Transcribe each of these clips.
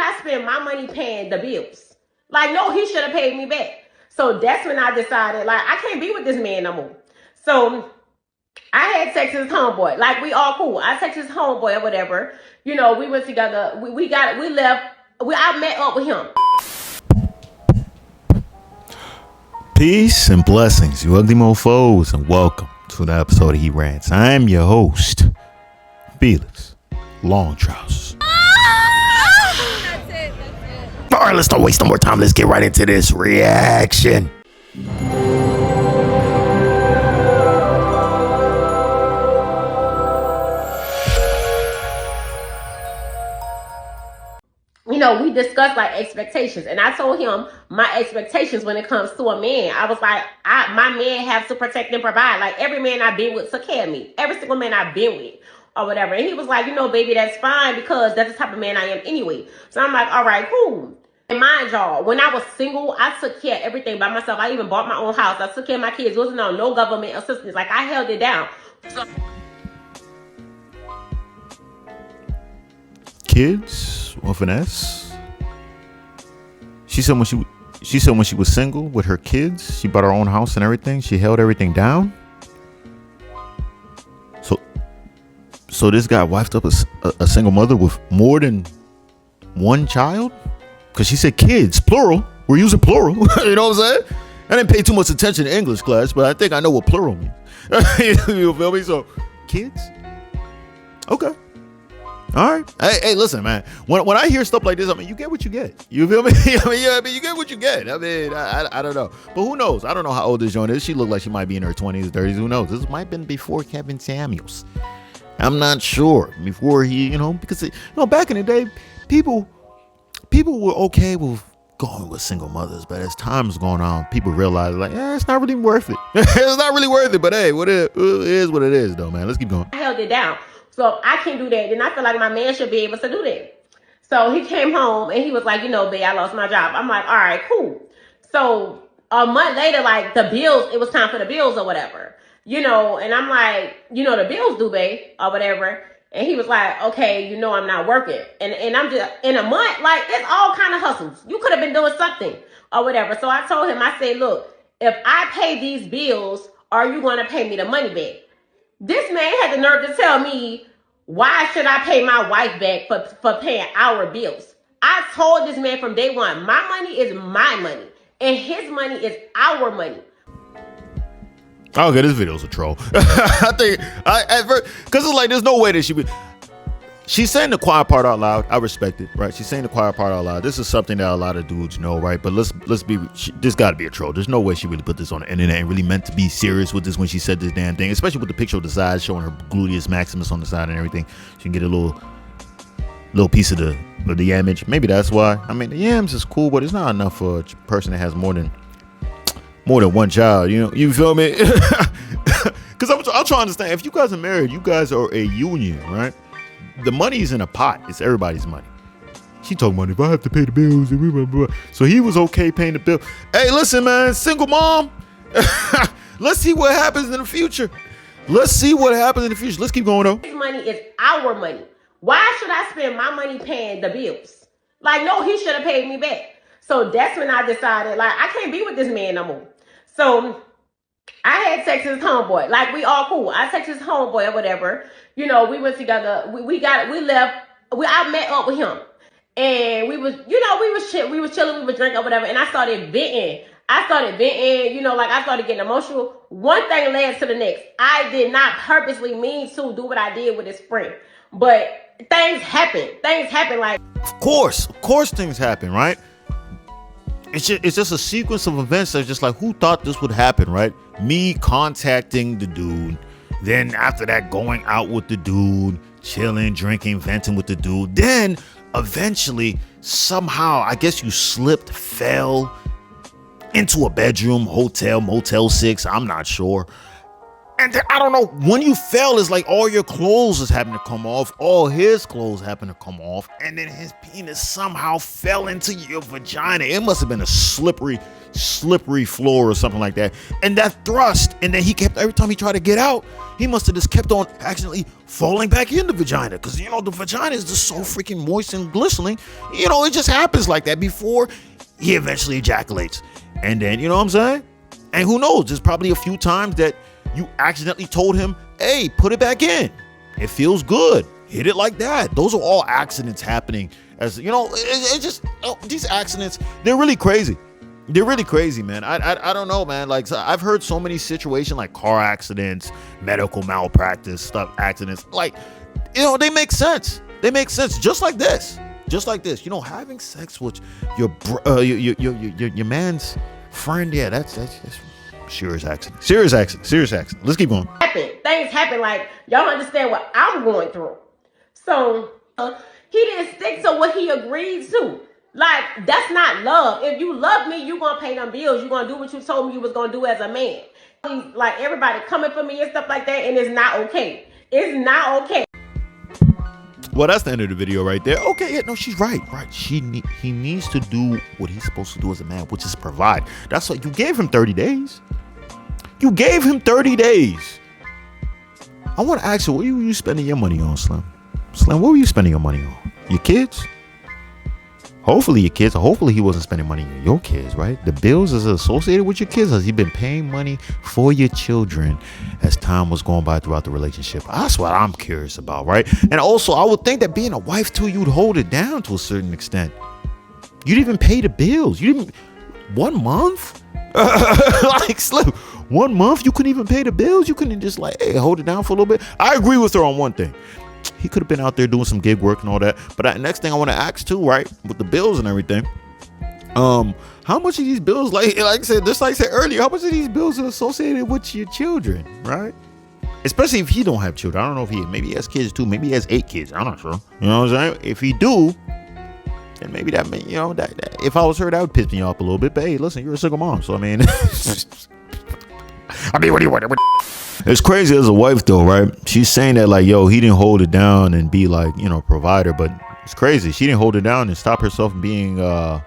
should I spend my money paying the bills? Like, no, he should have paid me back. So that's when I decided, like, I can't be with this man no more. So I had sex with his homeboy. Like, we all cool. I texted his homeboy or whatever. You know, we went together. I met up with him. Peace and blessings, you ugly mofos, and welcome to the episode of He Rants. I am your host, Felix Long Trousers. That's it. All right, let's not waste no more time. Let's get right into this reaction. You know, we discussed like expectations, and I told him my expectations when it comes to a man. I was like, my man has to protect and provide. Like, every man I've been with took care of me. Every single man I've been with or whatever. And he was like, you know, baby, that's fine because that's the type of man I am anyway. So I'm like, all right, cool. And mind y'all, when I was single, I took care of everything by myself. I even bought my own house. I took care of my kids. It wasn't on no government assistance. Like, I held it down. Kids with an S. She said when she was single with her kids, she bought her own house and everything. She held everything down. So this guy wifed up a single mother with more than one child? Because she said kids, plural. We're using plural. You know what I'm saying? I didn't pay too much attention in English class, but I think I know what plural means. You feel me? So, kids? Okay. All right. Hey, listen, man. When I hear stuff like this, I mean, you get what you get. You feel me? I mean, you get what you get. I mean, I don't know. But who knows? I don't know how old this joint is. She looked like she might be in her 20s, 30s. Who knows? This might have been before Kevin Samuels. I'm not sure. Before he, because, back in the day, people were okay with going with single mothers. But as time's going on, people realize, like, it's not really worth it. It's not really worth it. But, hey, it is what it is, though, man. Let's keep going. I held it down. So if I can do that, then I feel like my man should be able to do that. So he came home and he was like, babe, I lost my job. I'm like, all right, cool. So a month later, like, the bills, it was time for the bills or whatever, and I'm like, the bills due, babe, or whatever. And he was like, okay, I'm not working. And I'm just, in a month, like, it's all kind of hustles. You could have been doing something or whatever. So I told him, I said, look, if I pay these bills, are you going to pay me the money back? This man had the nerve to tell me, why should I pay my wife back for paying our bills? I told this man from day one, my money is my money, and his money is our money. Okay, this video's a troll. I think, because it's like, there's no way that she's saying the quiet part out loud. I respect it, right? She's saying the quiet part out loud. This is something that a lot of dudes know, right? But there's got to be a troll. There's no way she really put this on the internet and really meant to be serious with this when she said this damn thing, especially with the picture of the side showing her gluteus maximus on the side and everything. She can get a little piece of the image. Maybe that's why. I mean, the yams is cool, but it's not enough for a person that has more than one child. You feel me? Because I'm trying to understand. If you guys are married, you guys are a union, right? The money's in a pot. It's everybody's money. She talking about if I have to pay the bills. Blah, blah, blah. So he was okay paying the bill. Hey, listen, man, single mom. Let's see what happens in the future. Let's keep going, though. His money is our money. Why should I spend my money paying the bills? Like, no, he should have paid me back. So that's when I decided, like, I can't be with this man no more. So I had sex with his homeboy. Like, we all cool. I texted his homeboy or whatever. We went together. I met up with him. And we was chilling, we was drinking or whatever. And I started venting. I started getting emotional. One thing led to the next. I did not purposely mean to do what I did with his friend. But things happen. Like, Of course things happen, right? It's just a sequence of events that's just like, who thought this would happen, right? Me contacting the dude, then after that going out with the dude, chilling, drinking, venting with the dude. Then eventually, somehow, I guess you fell into a bedroom, hotel, Motel 6, I'm not sure. And then, I don't know, when you fell, it's like all your clothes is having to come off. All his clothes happen to come off. And then his penis somehow fell into your vagina. It must have been a slippery floor or something like that. And that thrust, and then he kept, every time he tried to get out, he must have just kept on accidentally falling back in the vagina. Because, you know, the vagina is just so freaking moist and glistening. You know, it just happens like that before he eventually ejaculates. And then, you know what I'm saying? And who knows, there's probably a few times that you accidentally told him, hey, put it back in. It feels good. Hit it like that. Those are all accidents happening. As you know, it just, these accidents, they're really crazy. They're really crazy, man. I don't know, man. Like, I've heard so many situations like car accidents, medical malpractice stuff, accidents. Like, you know, they make sense. They make sense. Just like this. You know, having sex with your man's friend. Yeah, that's serious accident. Let's keep going. Things happen. Like, y'all understand what I'm going through. So he didn't stick to what he agreed to. Like, that's not love. If you love me, you gonna pay them bills. You gonna do what you told me you was gonna do as a man. Like, everybody coming for me and stuff like that, and it's not okay. It's not okay. Well, that's the end of the video right there. Okay, yeah, no, she's right. He needs to do what he's supposed to do as a man, which is provide. That's what you gave him 30 days. You gave him 30 days. I want to ask you, what were you spending your money on, Slim? Slim, what were you spending your money on? Your kids? Hopefully your kids. Hopefully he wasn't spending money on your kids, right? The bills is associated with your kids. Has he been paying money for your children as time was going by throughout the relationship? That's what I'm curious about, right? And also, I would think that being a wife too, you'd hold it down to a certain extent. You didn't even pay the bills. You didn't. 1 month? Like, Slim, 1 month you couldn't even pay the bills? You couldn't just like, hey, hold it down for a little bit? I agree with her on one thing. He could have been out there doing some gig work and all that. But next thing I want to ask too, right, with the bills and everything, how much of these bills, like I said, just like I said earlier, how much of these bills are associated with your children, right? Especially if he don't have children. I don't know if maybe he has kids too. Maybe he has 8 kids. I'm not sure. You know what I'm saying? If he do, then maybe that, you know, that if I was her, that would piss me off a little bit. But hey, listen, you're a single mom, so I mean, what do you want? It's crazy as a wife though, right? She's saying that like, yo, he didn't hold it down and be like, you know, provider, but it's crazy. She didn't hold it down and stop herself from being a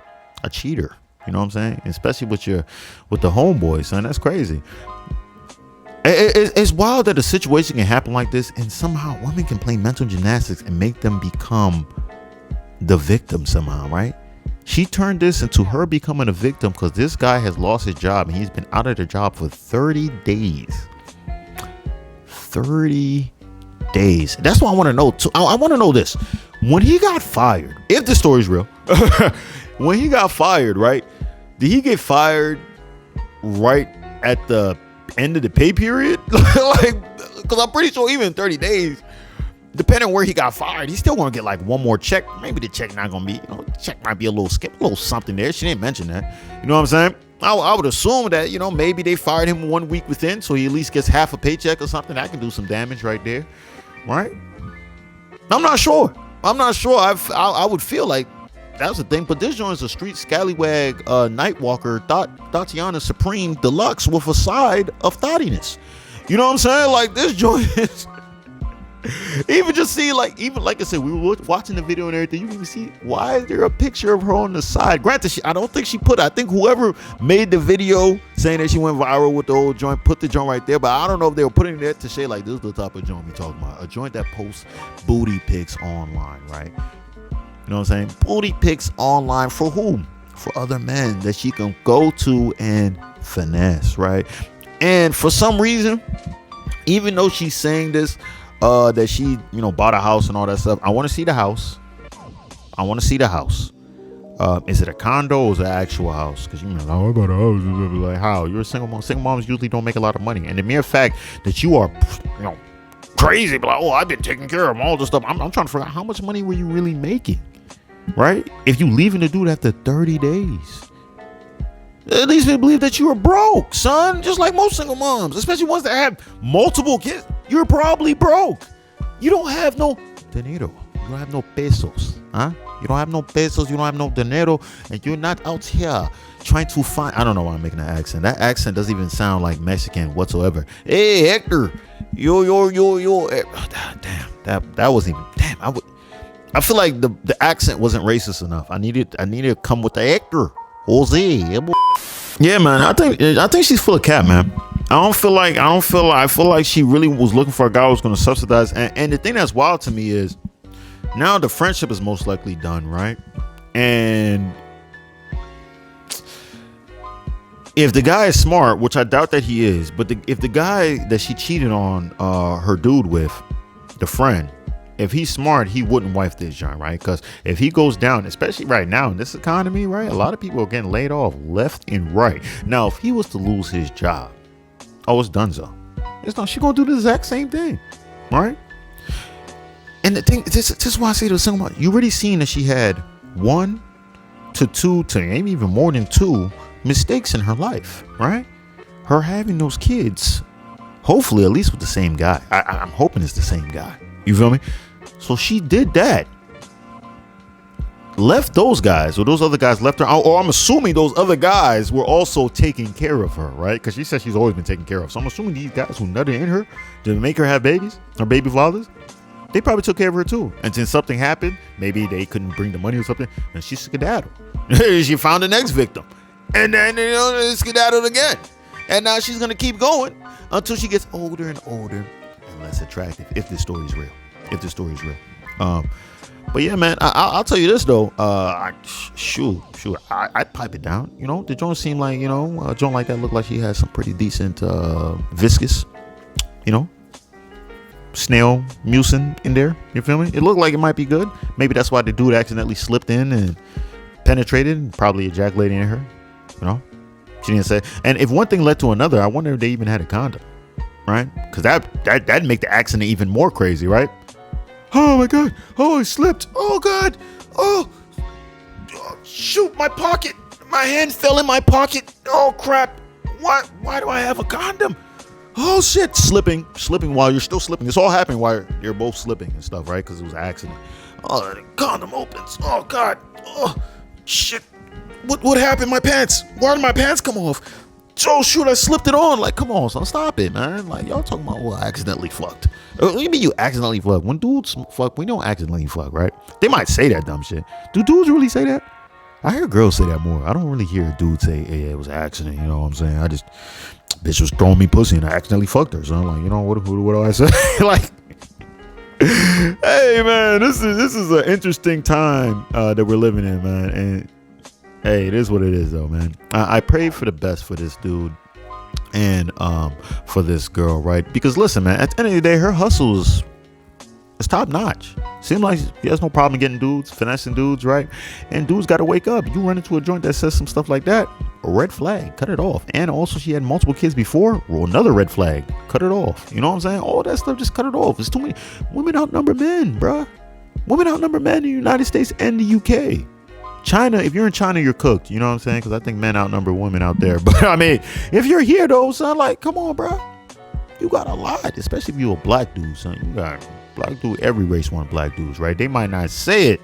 cheater. You know what I'm saying? Especially with the homeboy, son. That's crazy. It's wild that a situation can happen like this, and somehow women can play mental gymnastics and make them become the victim somehow, right? She turned this into her becoming a victim because this guy has lost his job and he's been out of the job for 30 days. 30 days. That's what I want to know too. I want to know this. When he got fired, if the story's real, when he got fired, right? Did he get fired right at the end of the pay period? Like, because I'm pretty sure even in 30 days, depending on where he got fired, he's still gonna get like one more check. Maybe the check not gonna be, you know, the check might be a little something there. She didn't mention that. You know what I'm saying? I would assume that, you know, maybe they fired him 1 week within, so he at least gets half a paycheck or something. That can do some damage right there, right? I'm not sure. I would feel like that's the thing. But this joint is a street scallywag nightwalker, Tatiana Supreme Deluxe with a side of thottiness. You know what I'm saying? Like, this joint is. Even just see, like, even like I said, we were watching the video and everything. You can even see, why is there a picture of her on the side? Granted, I don't think she put. I think whoever made the video saying that she went viral with the old joint put the joint right there. But I don't know if they were putting it there to say like, this is the type of joint we talking about. A joint that posts booty pics online, right? You know what I'm saying? Booty pics online for whom? For other men that she can go to and finesse, right? And for some reason, even though she's saying this, that she, you know, bought a house and all that stuff, I want to see the house. Is it a condo or is it an actual house? Because you're like, oh, I bought a house. Like, how? You're a single mom. Single moms usually don't make a lot of money. And the mere fact that you are, you know, crazy, but like, oh, I've been taking care of all this stuff. I'm trying to figure out how much money were you really making, right? If you leaving the dude after 30 days. At least they believe that you are broke, son. Just like most single moms, especially ones that have multiple kids. You're probably broke. You don't have no dinero. You don't have no pesos, huh? You don't have no pesos. You don't have no dinero, and you're not out here, trying to find. I don't know why I'm making that accent. That accent doesn't even sound like Mexican whatsoever. Hey, Hector, yo. Damn, that wasn't even. Damn, I feel like the accent wasn't racist enough. I needed to come with the Hector, Jose. Yeah, man. I think she's full of cat, man. I feel like she really was looking for a guy who was going to subsidize. And the thing that's wild to me is now the friendship is most likely done, right? And if the guy is smart, which I doubt that he is, but if the guy that she cheated on her dude with, the friend, if he's smart, he wouldn't wife this joint, right? Because if he goes down, especially right now in this economy, right, a lot of people are getting laid off left and right. Now, if he was to lose his job, it's donezo. She gonna do the exact same thing, right? And the thing, this is why I say to single mom, you already seen that she had 1 to 2 to maybe even more than 2 mistakes in her life, right? Her having those kids, hopefully at least with the same guy. I'm hoping it's the same guy. You feel me? So she did that. Left those guys, or those other guys left her, or I'm assuming those other guys were also taking care of her, right? Because she said she's always been taken care of. So I'm assuming these guys who nutted in her to make her have babies, or baby fathers, they probably took care of her too. And since something happened, maybe they couldn't bring the money or something, and she skedaddled. She found the next victim. And then, skedaddled again. And now she's going to keep going until she gets older and older and less attractive, if this story is real. But yeah, man, I'll tell you this though. I'd pipe it down. The joint seemed like, a joint like that looked like she had some pretty decent viscous, snail mucin in there. You feel me? It looked like it might be good. Maybe that's why the dude accidentally slipped in and penetrated and probably ejaculated in her. She didn't say. And if one thing led to another, I wonder if they even had a condom, right? Because that'd make the accident even more crazy, right? Oh my God! Oh, I slipped! Oh God! Oh, shoot! My pocket! My hand fell in my pocket! Oh crap! Why do I have a condom? Oh shit! Slipping while you're still slipping. It's all happening while you're both slipping and stuff, right? Because it was an accident. Oh, the condom opens. Oh God! Oh shit! What happened? My pants? Why did my pants come off? Oh shoot! I slipped it on. Like, come on, son, stop it, man. Like, y'all talking about I accidentally fucked. What do you mean you accidentally fuck? When dudes fuck, we don't accidentally fuck, right? They might say that dumb shit. Do dudes really say that? I hear girls say that more. I don't really hear a dude say, "Hey, it was an accident." You know what I'm saying? Bitch was throwing me pussy and I accidentally fucked her. So I'm like, what do I say? Like, hey man, this is an interesting time that we're living in, man. And hey, it is what it is, though, man. I pray for the best for this dude and for this girl, right? Because listen, man, at the end of the day, her hustle is top notch. Seems like she has no problem getting dudes, finessing dudes, right? And dudes got to wake up. You run into a joint that says some stuff like that, a red flag, cut it off. And also, she had multiple kids before, roll another red flag, cut it off. You know what I'm saying? All that stuff, just cut it off. It's too many. Women outnumber men, bruh. Women outnumber men in the United States and the UK. China, if you're in China, you're cooked. You know what I'm saying? Because I think men outnumber women out there. But I mean, if you're here though, son, like, come on, bro. You got a lot, especially if you're a black dude, son. You got black dude. Every race want black dudes, right? They might not say it,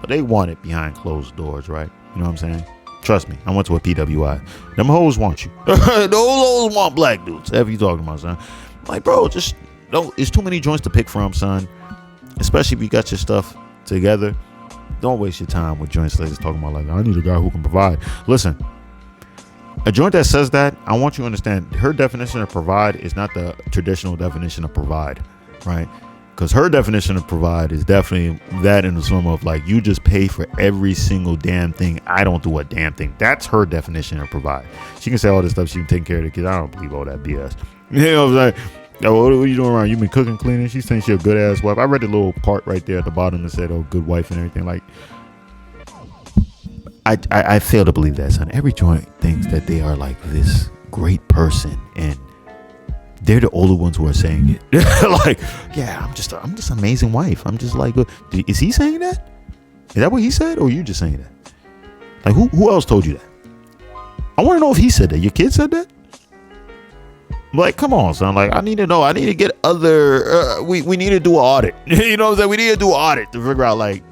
but they want it behind closed doors, right? You know what I'm saying? Trust me, I went to a PWI. Them hoes want you. Those hoes want black dudes. Whatever you talking about, son? Like, bro, just don't. It's too many joints to pick from, son. Especially if you got your stuff together. Don't waste your time with joint slayers talking about like, I need a guy who can provide. Listen, a joint that says that, I want you to understand her definition of provide is not the traditional definition of provide, right? Because her definition of provide is definitely that in the form of like, you just pay for every single damn thing. I don't do a damn thing. That's her definition of provide. She can say all this stuff. She can take care of the kids. I don't believe all that BS. You know what I'm saying? Yo, what are you doing around? You been cooking, cleaning? She's saying she a good ass wife. I read the little part right there at the bottom that said, "Oh, good wife" and everything. Like, I fail to believe that, son. Every joint thinks that they are like this great person, and they're the older ones who are saying it. Like, yeah, I'm just an amazing wife. I'm just like, is he saying that? Is that what he said, or are you just saying that? Like, who else told you that? I want to know if he said that. Your kid said that? Like, come on, son. Like, I need to know. I need to get other. We need to do an audit. You know what I'm saying? We need to do an audit to figure out, like,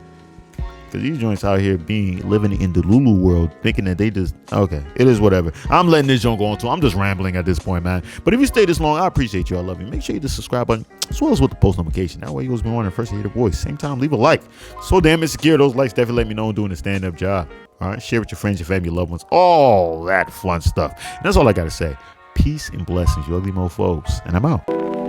Because these joints out here living in the Lulu world, thinking that they just, okay, it is whatever. I'm letting this joint go on too. I'm just rambling at this point, man. But if you stay this long, I appreciate you. I love you. Make sure you hit the subscribe button as well as with the post notification. That way you always be wanting first to hear the voice. Same time, leave a like. So damn insecure. Those likes definitely let me know I'm doing a stand-up job. All right, share with your friends, your family, your loved ones, all that fun stuff. And that's all I got to say. Peace and blessings, you ugly mofos. And I'm out.